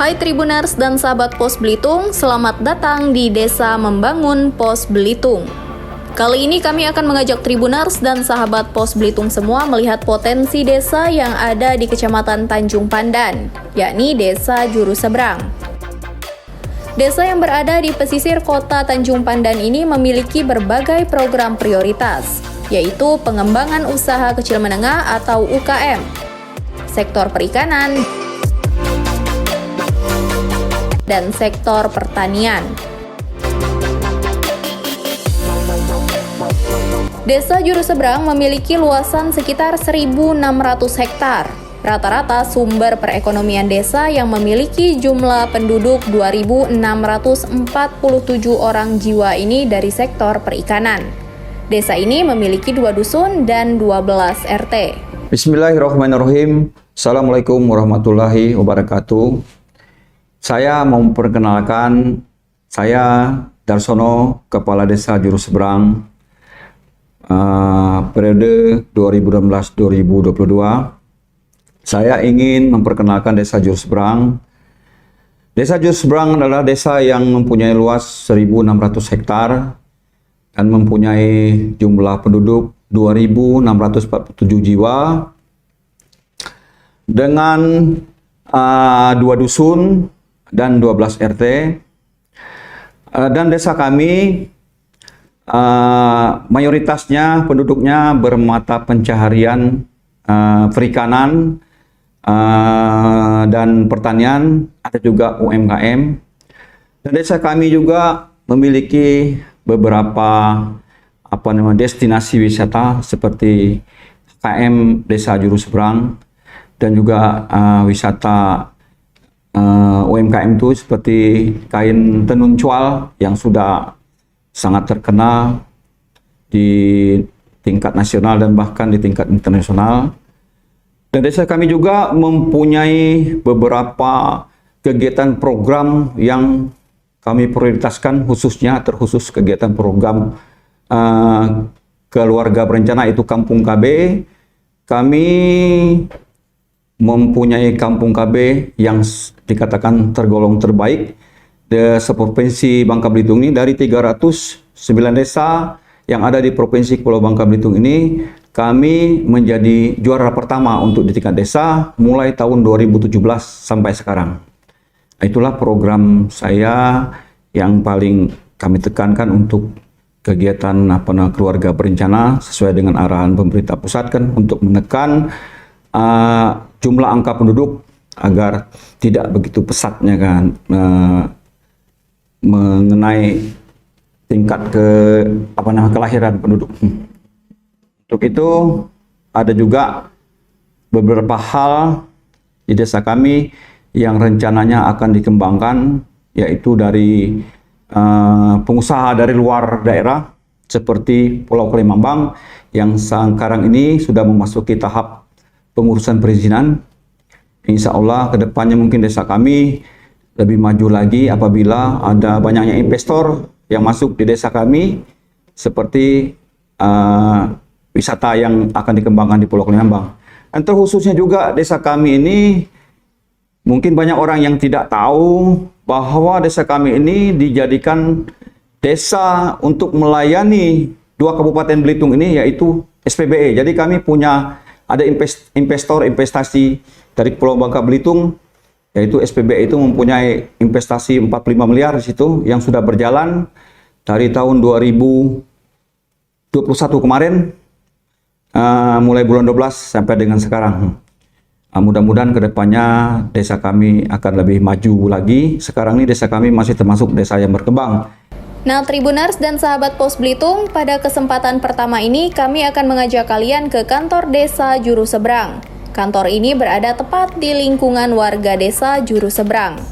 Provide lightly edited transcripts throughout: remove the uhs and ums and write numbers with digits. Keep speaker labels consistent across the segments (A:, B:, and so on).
A: Hai Tribuners dan sahabat Pos Belitung, selamat datang di Desa Membangun Pos Belitung. Kali ini kami akan mengajak Tribuners dan sahabat Pos Belitung semua melihat potensi desa yang ada di Kecamatan Tanjung Pandan, yakni Desa Juru Seberang. Desa yang berada di pesisir kota Tanjung Pandan ini memiliki berbagai program prioritas, yaitu pengembangan usaha kecil menengah atau UKM, sektor perikanan, dan sektor pertanian. Desa Juru Seberang memiliki luasan sekitar 1.600 hektar. Rata-rata sumber perekonomian desa yang memiliki jumlah penduduk 2.647 orang jiwa ini dari sektor perikanan. Desa ini memiliki 2 dusun dan 12 RT.
B: Bismillahirrahmanirrahim. Assalamualaikum warahmatullahi wabarakatuh. Saya mau memperkenalkan, saya Darsono, Kepala Desa Juru Seberang, periode 2016-2022. Saya ingin memperkenalkan Desa Juru Seberang. Desa Juru Seberang adalah desa yang mempunyai luas 1.600 hektar dan mempunyai jumlah penduduk 2.647 jiwa dengan 2 dusun dan 12 RT. Dan desa kami mayoritasnya penduduknya bermata pencaharian perikanan dan pertanian, ada juga UMKM. Dan desa kami juga memiliki beberapa destinasi wisata seperti KM Desa Juru Seberang dan juga wisata UMKM itu seperti kain tenun cual yang sudah sangat terkenal di tingkat nasional dan bahkan di tingkat internasional. Dan desa kami juga mempunyai beberapa kegiatan program yang kami prioritaskan, terkhusus kegiatan program keluarga berencana, itu Kampung KB. Kami mempunyai Kampung KB yang dikatakan tergolong terbaik di seprovinsi Bangka Belitung ini. Dari 309 desa yang ada di Provinsi Pulau Bangka Belitung ini, kami menjadi juara pertama untuk di tingkat desa mulai tahun 2017 sampai sekarang. Itulah program saya yang paling kami tekankan untuk kegiatan keluarga berencana sesuai dengan arahan pemerintah pusat kan, untuk menekan jumlah angka penduduk agar tidak begitu pesatnya kan mengenai tingkat kelahiran penduduk. Untuk itu ada juga beberapa hal di desa kami yang rencananya akan dikembangkan, yaitu dari pengusaha dari luar daerah seperti Pulau Kalimbang yang sekarang ini sudah memasuki tahap pengurusan perizinan. Insya Allah kedepannya mungkin desa kami lebih maju lagi apabila ada banyaknya investor yang masuk di desa kami, seperti wisata yang akan dikembangkan di Pulau Kalimbang. Dan terkhususnya juga desa kami ini, mungkin banyak orang yang tidak tahu bahwa desa kami ini dijadikan desa untuk melayani 2 Kabupaten Belitung ini, yaitu SPBE. Jadi kami punya ada investor investasi dari Pulau Bangka Belitung, yaitu SPBE itu mempunyai investasi 45 miliar di situ yang sudah berjalan dari tahun 2021 kemarin, mulai bulan 12 sampai dengan sekarang. Mudah-mudahan kedepannya desa kami akan lebih maju lagi. Sekarang ini desa kami masih termasuk desa yang berkembang.
A: Nah, Tribuners dan sahabat Pos Belitung, pada kesempatan pertama ini kami akan mengajak kalian ke kantor Desa Juru Seberang. Kantor ini berada tepat di lingkungan warga Desa Juru Seberang.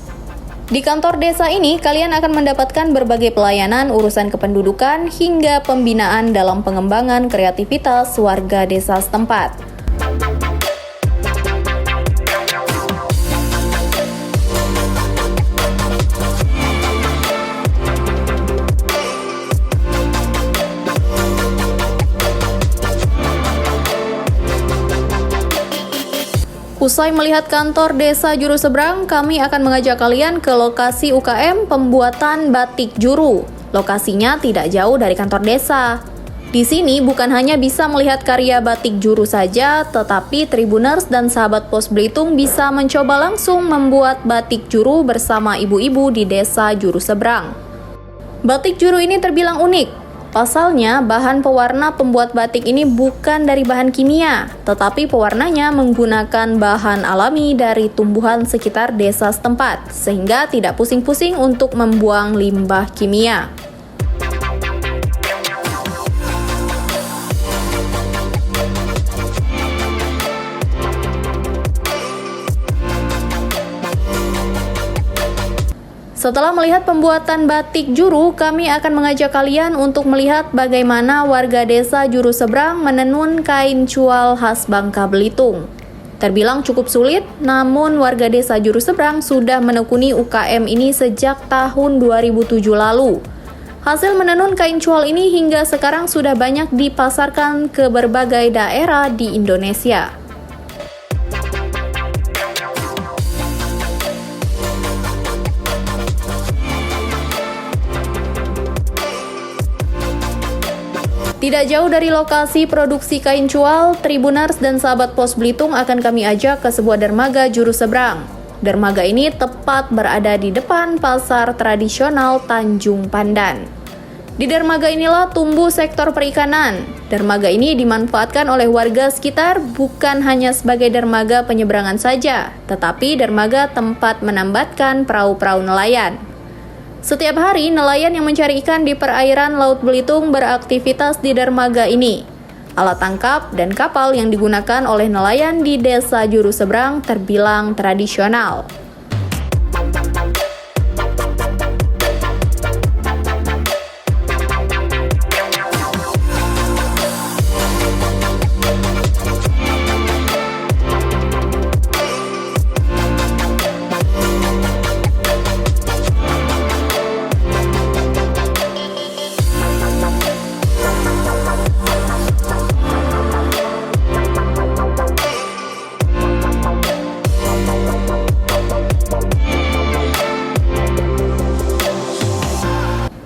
A: Di kantor desa ini, kalian akan mendapatkan berbagai pelayanan urusan kependudukan hingga pembinaan dalam pengembangan kreativitas warga desa setempat. Usai melihat kantor Desa Juru Seberang, kami akan mengajak kalian ke lokasi UKM pembuatan batik juru. Lokasinya tidak jauh dari kantor desa. Di sini bukan hanya bisa melihat karya batik juru saja, tetapi Tribuners dan sahabat Pos Belitung bisa mencoba langsung membuat batik juru bersama ibu-ibu di Desa Juru Seberang. Batik juru ini terbilang unik. Pasalnya, bahan pewarna pembuat batik ini bukan dari bahan kimia, tetapi pewarnanya menggunakan bahan alami dari tumbuhan sekitar desa setempat, sehingga tidak pusing-pusing untuk membuang limbah kimia. Setelah melihat pembuatan batik juru, kami akan mengajak kalian untuk melihat bagaimana warga Desa Juru Seberang menenun kain cual khas Bangka Belitung. Terbilang cukup sulit, namun warga Desa Juru Seberang sudah menekuni UKM ini sejak tahun 2007 lalu. Hasil menenun kain cual ini hingga sekarang sudah banyak dipasarkan ke berbagai daerah di Indonesia. Tidak jauh dari lokasi produksi kain cual, Tribuners dan sahabat Pos Belitung akan kami ajak ke sebuah dermaga Juru Seberang. Dermaga ini tepat berada di depan pasar tradisional Tanjung Pandan. Di dermaga inilah tumbuh sektor perikanan. Dermaga ini dimanfaatkan oleh warga sekitar bukan hanya sebagai dermaga penyeberangan saja, tetapi dermaga tempat menambatkan perahu-perahu nelayan. Setiap hari, nelayan yang mencari ikan di perairan Laut Belitung beraktivitas di dermaga ini. Alat tangkap dan kapal yang digunakan oleh nelayan di Desa Juru Seberang terbilang tradisional.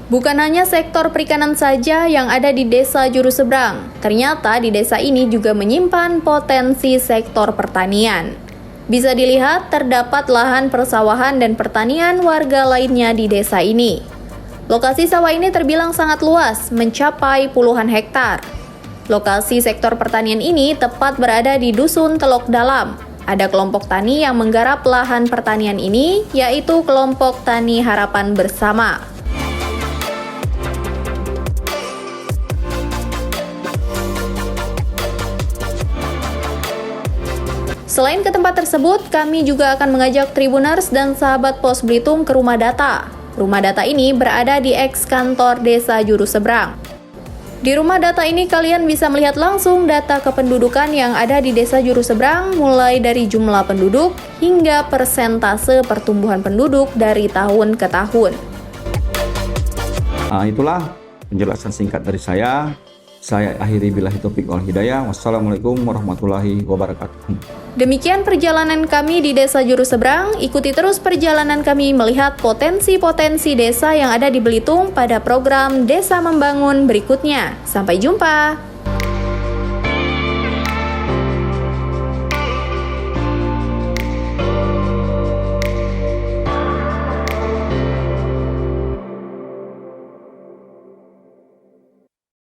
A: Bukan hanya sektor perikanan saja yang ada di Desa Juru Seberang, ternyata di desa ini juga menyimpan potensi sektor pertanian. Bisa dilihat terdapat lahan persawahan dan pertanian warga lainnya di desa ini. Lokasi sawah ini terbilang sangat luas, mencapai puluhan hektar. Lokasi sektor pertanian ini tepat berada di Dusun Telok Dalam. Ada kelompok tani yang menggarap lahan pertanian ini, yaitu kelompok Tani Harapan Bersama. Selain ke tempat tersebut, kami juga akan mengajak Tribuners dan sahabat Pos Belitung ke rumah data. Rumah data ini berada di eks kantor Desa Juru Seberang. Di rumah data ini kalian bisa melihat langsung data kependudukan yang ada di Desa Juru Seberang, mulai dari jumlah penduduk hingga persentase pertumbuhan penduduk dari tahun ke tahun.
B: Itulah penjelasan singkat dari saya. Saya akhiri billahi taufik wal hidayah. Wassalamualaikum warahmatullahi wabarakatuh.
A: Demikian perjalanan kami di Desa Juru Seberang. Ikuti terus perjalanan kami melihat potensi-potensi desa yang ada di Belitung pada program Desa Membangun berikutnya. Sampai jumpa!